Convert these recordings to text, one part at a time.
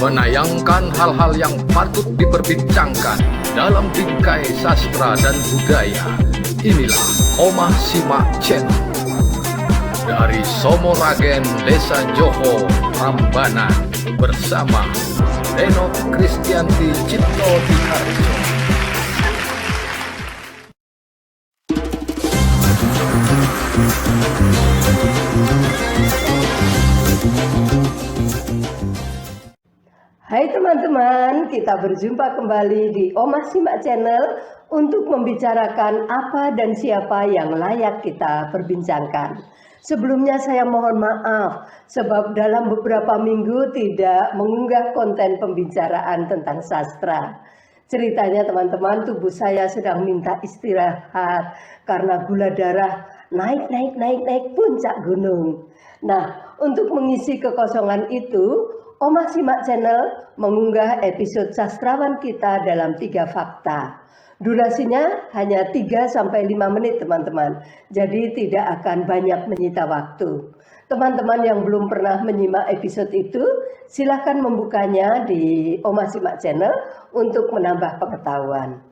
menayangkan hal-hal yang patut diperbincangkan dalam bingkai sastra dan budaya. Inilah Omah Simak Channel. Dari Somoragen, Desa Joho, Prambanan, bersama Reno Kristianti Cipto Diharjo. Hai teman-teman, kita berjumpa kembali di Omah Simak Channel untuk membicarakan apa dan siapa yang layak kita perbincangkan. Sebelumnya saya mohon maaf sebab dalam beberapa minggu tidak mengunggah konten pembicaraan tentang sastra. Ceritanya teman-teman, tubuh saya sedang minta istirahat karena gula darah naik puncak gunung. Nah, untuk mengisi kekosongan itu, Omah Simak Channel mengunggah episode sastrawan kita dalam 3 fakta. Durasinya hanya 3-5 menit teman-teman, jadi tidak akan banyak menyita waktu. Teman-teman yang belum pernah menyimak episode itu, silahkan membukanya di Omah Simak Channel untuk menambah pengetahuan.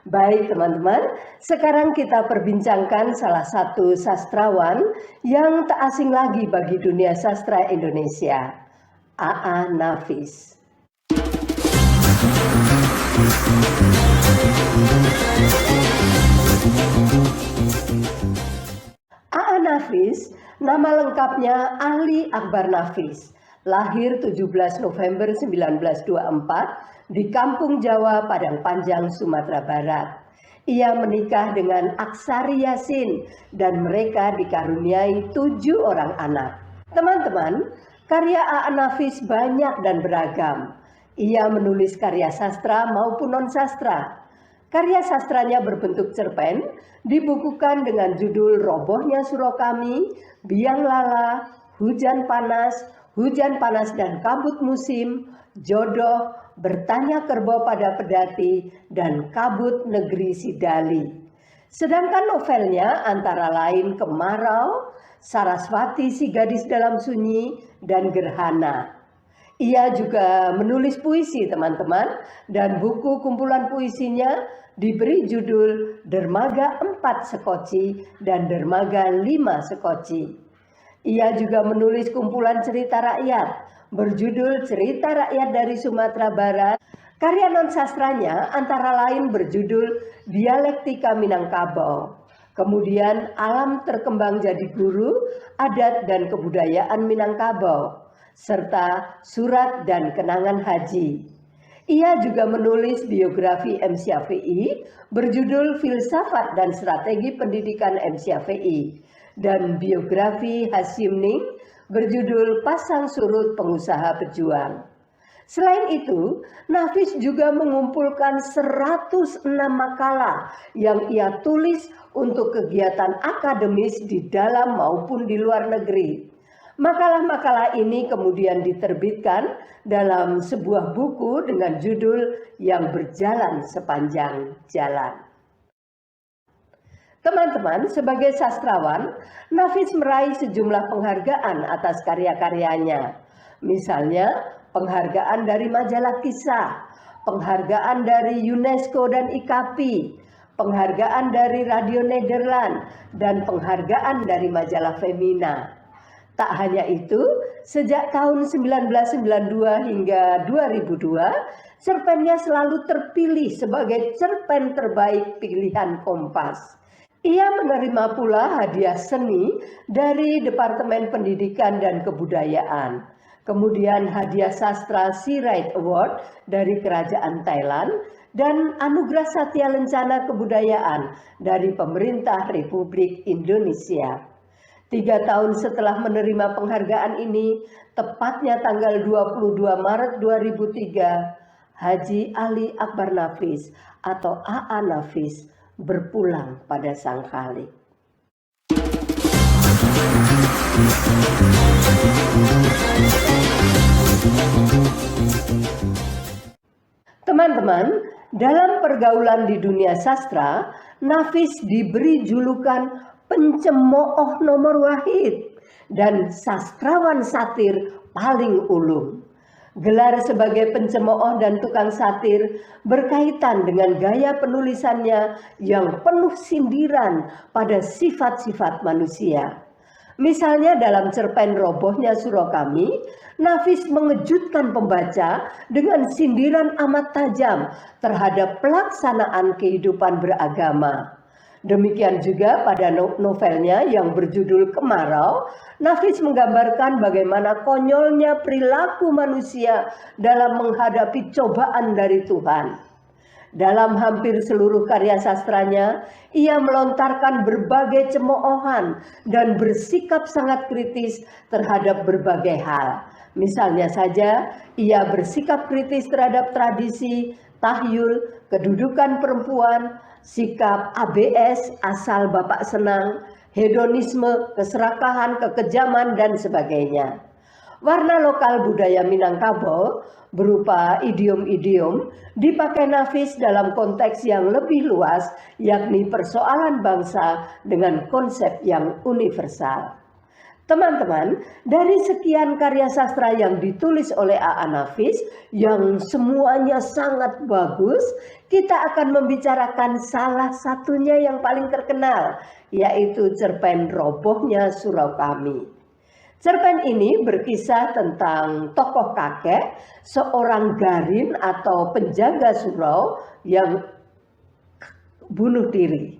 Baik teman-teman, sekarang kita perbincangkan salah satu sastrawan yang tak asing lagi bagi dunia sastra Indonesia. A.A. Nafis. A.A. Nafis, nama lengkapnya Ali Akbar Nafis, lahir 17 November 1924 di Kampung Jawa, Padang Panjang, Sumatera Barat. Ia menikah dengan Aksari Yasin dan mereka dikaruniai 7 orang anak. Teman-teman, karya A.A. Nafis banyak dan beragam. Ia menulis karya sastra maupun non-sastra. Karya sastranya berbentuk cerpen, dibukukan dengan judul Robohnya Suro Kami, Biang Lala, Hujan Panas dan Kabut Musim, Jodoh, Bertanya Kerbo pada Pedati, dan Kabut Negeri Sidali. Sedangkan novelnya antara lain Kemarau, Saraswati si Gadis Dalam Sunyi, dan Gerhana. Ia juga menulis puisi teman-teman, dan buku kumpulan puisinya diberi judul Dermaga 4 Sekoci dan Dermaga 5 Sekoci. Ia juga menulis kumpulan cerita rakyat berjudul Cerita Rakyat dari Sumatera Barat. Karya non-sastranya antara lain berjudul Dialektika Minangkabau. Kemudian Alam Terkembang Jadi Guru, Adat dan Kebudayaan Minangkabau, serta Surat dan Kenangan Haji. Ia juga menulis biografi M. Syafi'i berjudul Filsafat dan Strategi Pendidikan M. Syafi'i dan biografi Hasyim Ning berjudul Pasang Surut Pengusaha Pejuang. Selain itu, Nafis juga mengumpulkan 106 makalah yang ia tulis untuk kegiatan akademis di dalam maupun di luar negeri. Makalah-makalah ini kemudian diterbitkan dalam sebuah buku dengan judul Yang Berjalan Sepanjang Jalan. Teman-teman, sebagai sastrawan, Nafis meraih sejumlah penghargaan atas karya-karyanya. Misalnya, penghargaan dari majalah Kisah, penghargaan dari UNESCO dan IKAPI, penghargaan dari Radio Nederland, dan penghargaan dari majalah Femina. Tak hanya itu, sejak tahun 1992 hingga 2002, cerpennya selalu terpilih sebagai cerpen terbaik pilihan Kompas. Ia menerima pula hadiah seni dari Departemen Pendidikan dan Kebudayaan. Kemudian hadiah sastra Sea Right Award dari Kerajaan Thailand dan Anugerah Satya Lencana Kebudayaan dari Pemerintah Republik Indonesia. 3 tahun setelah menerima penghargaan ini, tepatnya tanggal 22 Maret 2003, Haji Ali Akbar Nafis atau A.A. Nafis berpulang pada Sang Khalik. Teman-teman, dalam pergaulan di dunia sastra, Nafis diberi julukan pencemooh nomor wahid dan sastrawan satir paling ulung. Gelar sebagai pencemooh dan tukang satir berkaitan dengan gaya penulisannya yang penuh sindiran pada sifat-sifat manusia. Misalnya dalam cerpen Robohnya Surau Kami, Nafis mengejutkan pembaca dengan sindiran amat tajam terhadap pelaksanaan kehidupan beragama. Demikian juga pada novelnya yang berjudul Kemarau, Nafis menggambarkan bagaimana konyolnya perilaku manusia dalam menghadapi cobaan dari Tuhan. Dalam hampir seluruh karya sastranya, ia melontarkan berbagai cemoohan dan bersikap sangat kritis terhadap berbagai hal. Misalnya saja, ia bersikap kritis terhadap tradisi, tahyul, kedudukan perempuan, sikap ABS asal bapak senang, hedonisme, keserakahan, kekejaman, dan sebagainya. Warna lokal budaya Minangkabau berupa idiom-idiom dipakai Nafis dalam konteks yang lebih luas, yakni persoalan bangsa dengan konsep yang universal. Teman-teman, dari sekian karya sastra yang ditulis oleh A.A. Nafis yang semuanya sangat bagus, kita akan membicarakan salah satunya yang paling terkenal, yaitu cerpen Robohnya Surau Kami. Cerpen ini berkisah tentang tokoh kakek, seorang garin atau penjaga surau yang bunuh diri.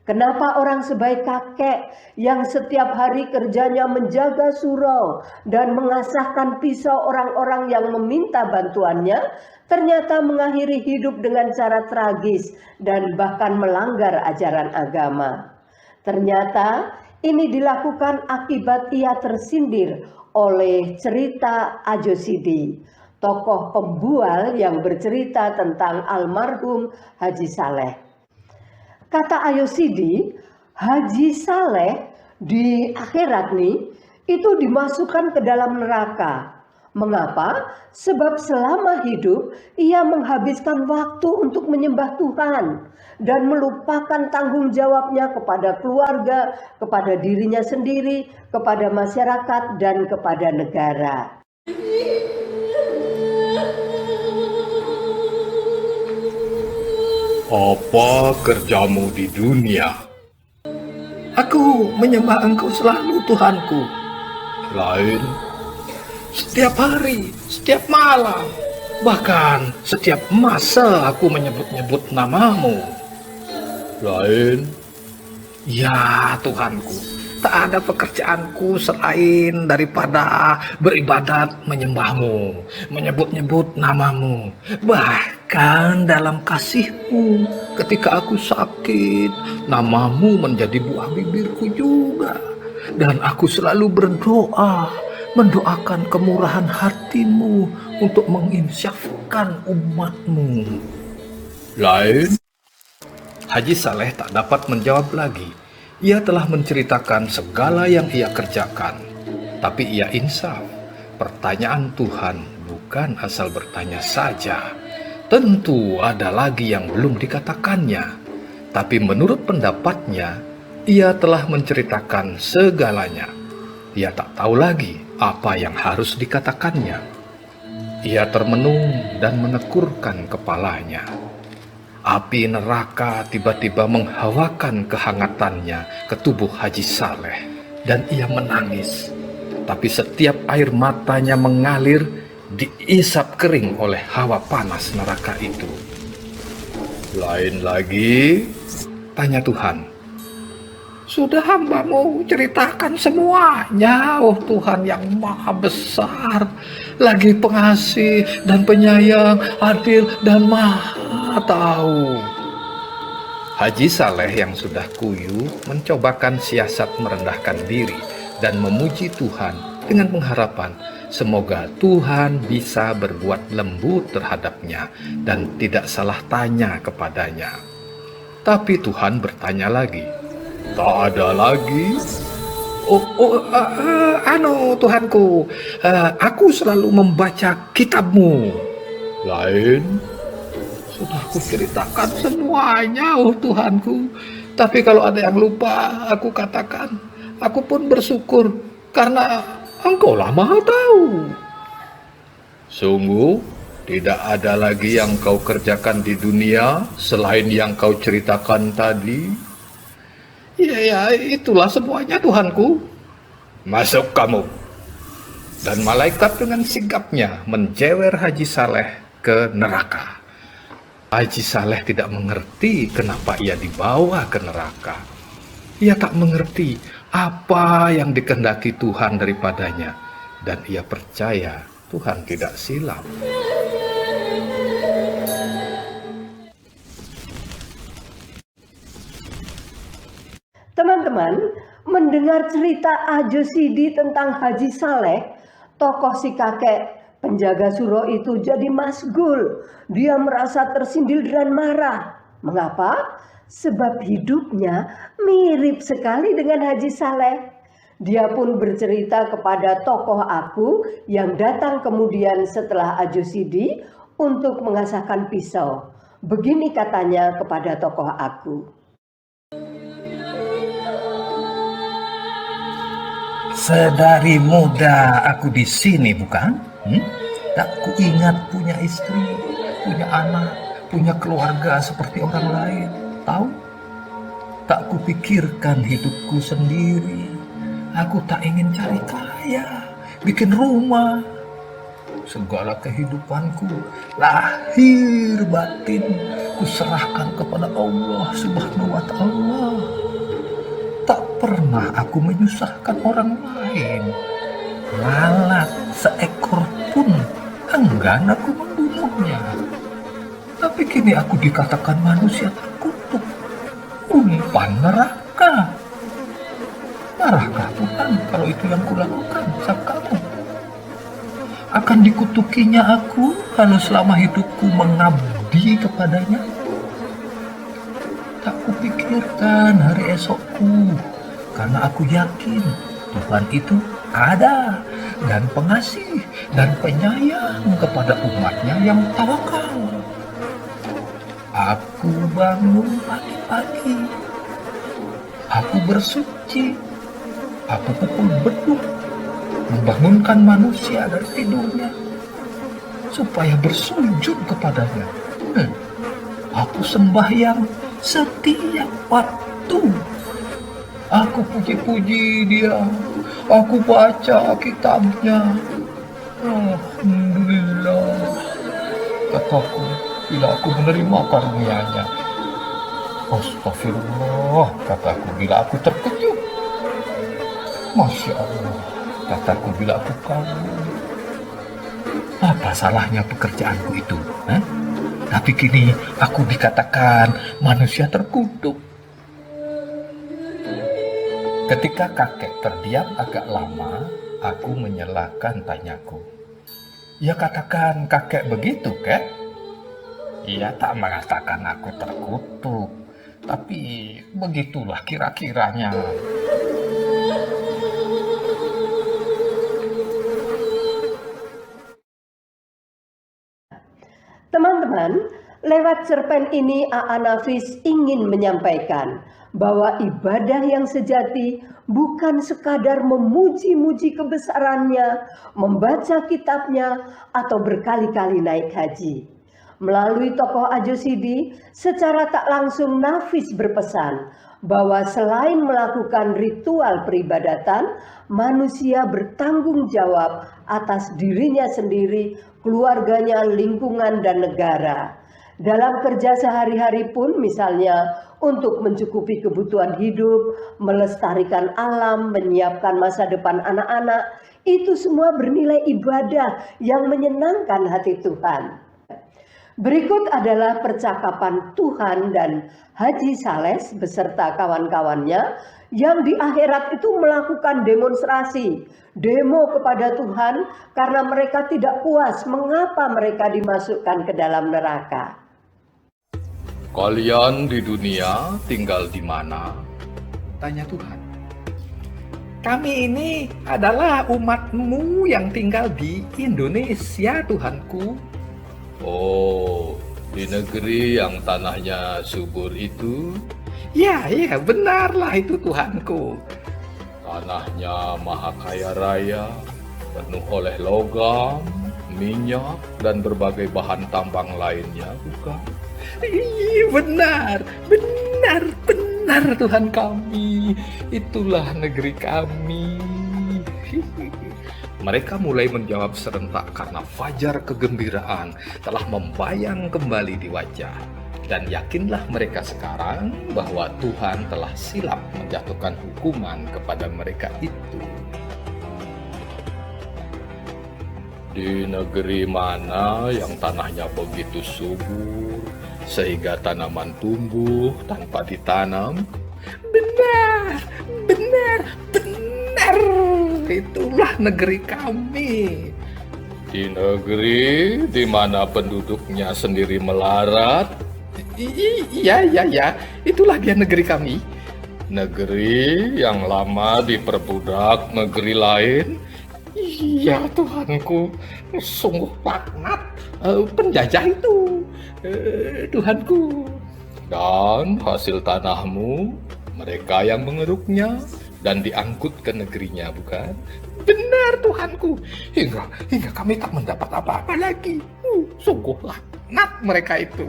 Kenapa orang sebaik kakek yang setiap hari kerjanya menjaga surau dan mengasahkan pisau orang-orang yang meminta bantuannya, ternyata mengakhiri hidup dengan cara tragis dan bahkan melanggar ajaran agama? Ternyata ini dilakukan akibat ia tersindir oleh cerita Ajo Sidi, tokoh pembual yang bercerita tentang almarhum Haji Saleh. Kata Ayo Sidi, Haji Saleh di akhirat nih itu dimasukkan ke dalam neraka. Mengapa? Sebab selama hidup ia menghabiskan waktu untuk menyembah Tuhan dan melupakan tanggung jawabnya kepada keluarga, kepada dirinya sendiri, kepada masyarakat, dan kepada negara. Apa kerjamu di dunia? Aku menyembah Engkau selalu, Tuhanku. Lain, setiap hari, setiap malam, bahkan setiap masa aku menyebut-nyebut namamu. Lain, ya Tuhanku, tak ada pekerjaanku selain daripada beribadat menyembahmu, menyebut-nyebut namamu. Bahkan dalam kasih-Mu, ketika aku sakit, namamu menjadi buah bibirku juga. Dan aku selalu berdoa, mendoakan kemurahan hati-Mu untuk menginsyafkan umat-Mu. Lain, Haji Saleh tak dapat menjawab lagi. Ia telah menceritakan segala yang ia kerjakan. Tapi ia insaf, pertanyaan Tuhan bukan asal bertanya saja. Tentu ada lagi yang belum dikatakannya. Tapi menurut pendapatnya, ia telah menceritakan segalanya. Ia tak tahu lagi apa yang harus dikatakannya. Ia termenung dan menekurkan kepalanya. Api neraka tiba-tiba menghawakan kehangatannya ke tubuh Haji Saleh dan ia menangis. Tapi setiap air matanya mengalir diisap kering oleh hawa panas neraka itu. Lain lagi, tanya Tuhan. Sudah hamba-Mu ceritakan semuanya, oh Tuhan yang maha besar, lagi pengasih dan penyayang, adil dan maha tahu. Haji Saleh yang sudah kuyu mencobakan siasat merendahkan diri dan memuji Tuhan dengan pengharapan semoga Tuhan bisa berbuat lembut terhadapnya dan tidak salah tanya kepadanya. Tapi Tuhan bertanya lagi, tak ada lagi? Tuhanku, aku selalu membaca kitab-Mu. Lain, sudah kuceritakan semuanya, oh Tuhanku. Tapi kalau ada yang lupa, aku katakan, aku pun bersyukur karena Engkaulah Maha Tahu. Sungguh, tidak ada lagi yang kau kerjakan di dunia selain yang kau ceritakan tadi. Ya, itulah semuanya Tuhanku. Masuk kamu. Dan malaikat dengan sigapnya menjewer Haji Saleh ke neraka. Haji Saleh tidak mengerti kenapa ia dibawa ke neraka. Ia tak mengerti apa yang dikehendaki Tuhan daripadanya. Dan ia percaya Tuhan tidak silap. Teman-teman, mendengar cerita Ajo Sidi tentang Haji Saleh, tokoh si kakek penjaga suro itu jadi masgul. Dia merasa tersindir dan marah. Mengapa? Sebab hidupnya mirip sekali dengan Haji Saleh. Dia pun bercerita kepada tokoh aku yang datang kemudian setelah Ajo Sidi untuk mengasahkan pisau. Begini katanya kepada tokoh aku. Sedari muda aku di sini, bukan? Tak kuingat punya istri, punya anak, punya keluarga seperti orang lain. Tahu? Tak kupikirkan hidupku sendiri. Aku tak ingin cari kaya, bikin rumah. Segala kehidupanku, lahir batin, kuserahkan kepada Allah Subhanahu wa Ta'ala. Tak pernah aku menyusahkan orang lain. Lalat seekor pun enggan aku membunuhnya. Tapi kini aku dikatakan manusia terkutuk, umpan neraka. Marahkah Tuhan kalau itu yang kulakukan sama kamu? Akan dikutukinya aku kalau selama hidupku mengabdi kepadanya? Tak kupikirkan hari esokku, karena aku yakin Tuhan itu ada dan pengasih dan penyayang kepada umatnya yang tawakal. Aku bangun pagi-pagi, aku bersuci, aku pukul beduk, membangunkan manusia dari tidurnya supaya bersujud kepadanya. Aku sembahyang setiap waktu. Aku puji-puji dia. Aku baca kitabnya. Alhamdulillah, kataku bila aku menerima karunia-Nya. Astagfirullah, kataku bila aku terkejut. Masya Allah, kataku bila aku kagum. Apa salahnya pekerjaanku itu? Tapi kini aku dikatakan manusia terkutuk. Ketika kakek terdiam agak lama, aku menyelahkan tanyaku. Ya katakan kakek begitu, kek? Ia tak mengatakan aku terkutuk, tapi begitulah kira-kiranya. Teman-teman, lewat cerpen ini A.A. Nafis ingin menyampaikan bahwa ibadah yang sejati bukan sekadar memuji-muji kebesarannya, membaca kitabnya, atau berkali-kali naik haji. Melalui tokoh Ajo Sidi, secara tak langsung Nafis berpesan bahwa selain melakukan ritual peribadatan, manusia bertanggung jawab atas dirinya sendiri, keluarganya, lingkungan, dan negara. Dalam kerja sehari-hari pun, misalnya untuk mencukupi kebutuhan hidup, melestarikan alam, menyiapkan masa depan anak-anak, itu semua bernilai ibadah yang menyenangkan hati Tuhan. Berikut adalah percakapan Tuhan dan Haji Saleh beserta kawan-kawannya yang di akhirat itu melakukan demonstrasi, demo kepada Tuhan karena mereka tidak puas mengapa mereka dimasukkan ke dalam neraka. Kalian di dunia tinggal di mana? Tanya Tuhan. Kami ini adalah umat-Mu yang tinggal di Indonesia, Tuhanku. Oh, di negeri yang tanahnya subur itu? Ya, benarlah itu Tuhanku. Tanahnya maha kaya raya, penuh oleh logam, minyak, dan berbagai bahan tambang lainnya, bukan? Benar, benar, benar Tuhan kami. Itulah negeri kami. Mereka mulai menjawab serentak karena fajar kegembiraan telah membayang kembali di wajah. Dan yakinlah mereka sekarang bahwa Tuhan telah silap menjatuhkan hukuman kepada mereka itu. Di negeri mana yang tanahnya begitu subur, sehingga tanaman tumbuh tanpa ditanam? Benar, benar, benar. Itulah negeri kami. Di negeri di mana penduduknya sendiri melarat? Iya, itulah dia negeri kami. Negeri yang lama diperbudak negeri lain? Iya Tuhanku, sungguh laknat penjajah itu, Tuhanku. Dan hasil tanahmu, mereka yang mengeruknya dan diangkut ke negerinya, bukan? Benar Tuhanku, hingga kami tak mendapat apa-apa lagi. Sungguh laknat mereka itu.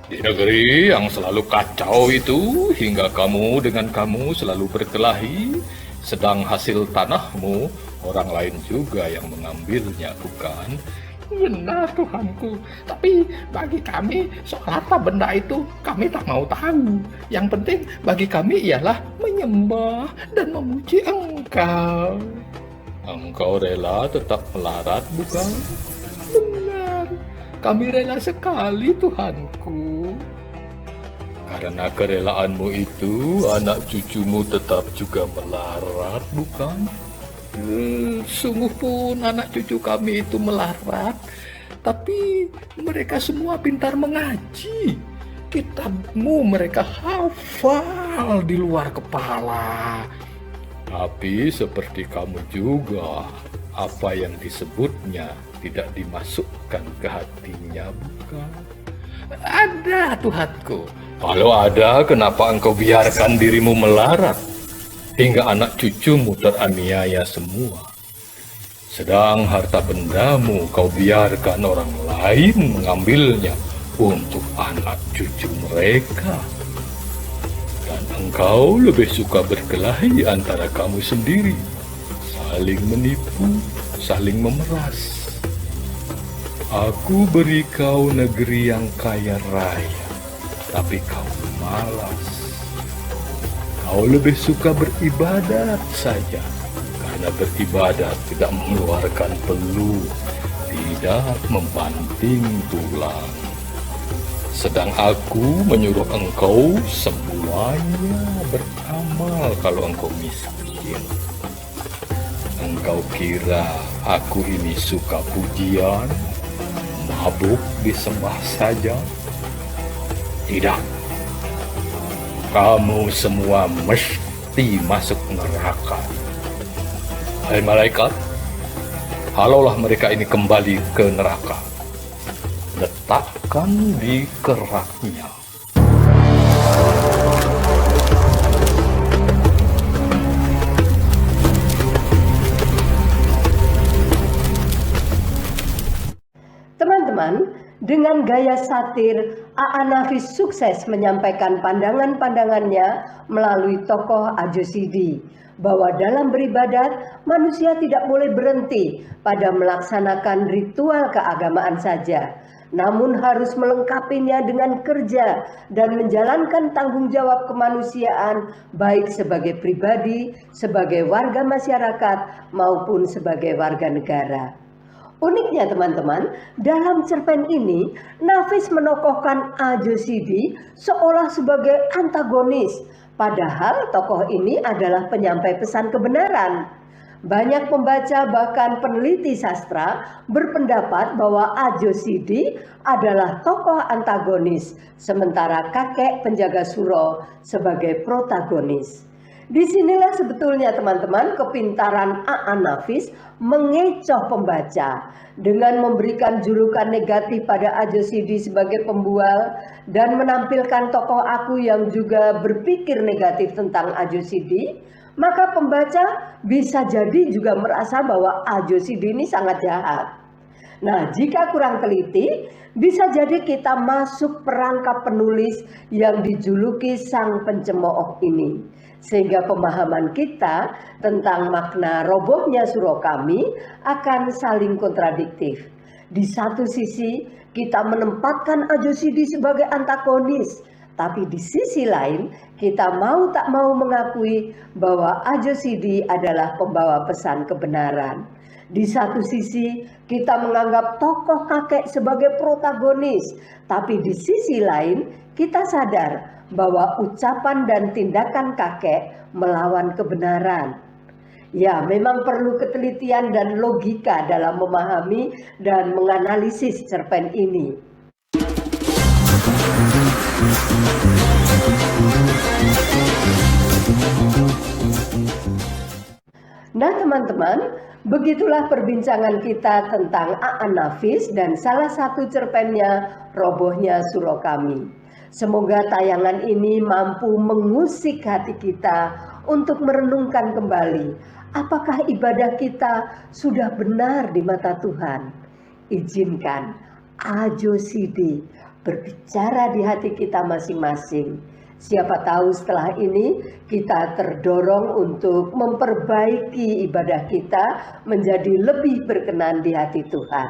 Di negeri yang selalu kacau itu, hingga kamu dengan kamu selalu berkelahi, sedang hasil tanahmu orang lain juga yang mengambilnya, bukan? Benar Tuhanku, tapi bagi kami soal harta benda itu kami tak mau tahu. Yang penting bagi kami ialah menyembah dan memuji Engkau. Engkau rela tetap melarat, bukan? Benar, kami rela sekali Tuhanku. Karena kerelaanmu itu, anak cucumu tetap juga melarat, bukan? Sungguh pun anak cucu kami itu melarat, tapi mereka semua pintar mengaji. Kitabmu mereka hafal di luar kepala. Tapi seperti kamu juga, apa yang disebutnya tidak dimasukkan ke hatinya, bukan? Ada Tuhanku. Kalau ada, kenapa engkau biarkan dirimu melarat? Hingga anak cucumu teraniaya semua. Sedang harta bendamu kau biarkan orang lain mengambilnya untuk anak cucu mereka. Dan engkau lebih suka berkelahi antara kamu sendiri, saling menipu, saling memeras. Aku beri kau negeri yang kaya raya, tapi kau malas. Kau lebih suka beribadat saja, karena beribadat tidak mengeluarkan peluh, tidak membanting tulang. Sedang aku menyuruh engkau semuanya beramal kalau engkau miskin. Engkau kira aku ini suka pujian, mabuk disembah saja? Tidak. Kamu semua mesti masuk neraka. Hai malaikat, halaulah mereka ini kembali ke neraka. Letakkan di keraknya. Teman-teman, dengan gaya satir, A.A. Nafis sukses menyampaikan pandangan-pandangannya melalui tokoh Ajo Sidi, bahwa dalam beribadat, manusia tidak boleh berhenti pada melaksanakan ritual keagamaan saja, namun harus melengkapinya dengan kerja dan menjalankan tanggung jawab kemanusiaan, baik sebagai pribadi, sebagai warga masyarakat, maupun sebagai warga negara. Uniknya teman-teman, dalam cerpen ini Nafis menokohkan Ajo Sidi seolah sebagai antagonis, padahal tokoh ini adalah penyampai pesan kebenaran. Banyak pembaca bahkan peneliti sastra berpendapat bahwa Ajo Sidi adalah tokoh antagonis, sementara kakek penjaga Suro sebagai protagonis. Disinilah sebetulnya teman-teman kepintaran A.A. Nafis mengecoh pembaca dengan memberikan julukan negatif pada Ajo Sidi sebagai pembual dan menampilkan tokoh aku yang juga berpikir negatif tentang Ajo Sidi, maka pembaca bisa jadi juga merasa bahwa Ajo Sidi ini sangat jahat. Nah, jika kurang teliti, bisa jadi kita masuk perangkap penulis yang dijuluki sang pencemooh ini. Sehingga pemahaman kita tentang makna robohnya surau kami akan saling kontradiktif. Di satu sisi, kita menempatkan Ajo Sidi sebagai antagonis, tapi di sisi lain, kita mau tak mau mengakui bahwa Ajo Sidi adalah pembawa pesan kebenaran. Di satu sisi, kita menganggap tokoh kakek sebagai protagonis, tapi di sisi lain, kita sadar bahwa ucapan dan tindakan kakek melawan kebenaran. Ya, memang perlu ketelitian dan logika dalam memahami dan menganalisis cerpen ini. Nah teman-teman, begitulah perbincangan kita tentang Aan Nafis dan salah satu cerpennya Robohnya Surau Kami. Semoga tayangan ini mampu mengusik hati kita untuk merenungkan kembali apakah ibadah kita sudah benar di mata Tuhan. Izinkan Ajo Sidi berbicara di hati kita masing-masing. Siapa tahu setelah ini kita terdorong untuk memperbaiki ibadah kita menjadi lebih berkenan di hati Tuhan.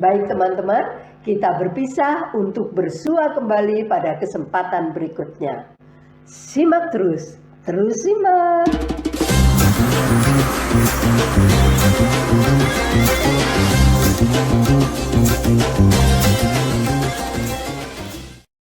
Baik teman-teman, kita berpisah untuk bersua kembali pada kesempatan berikutnya. Simak terus simak.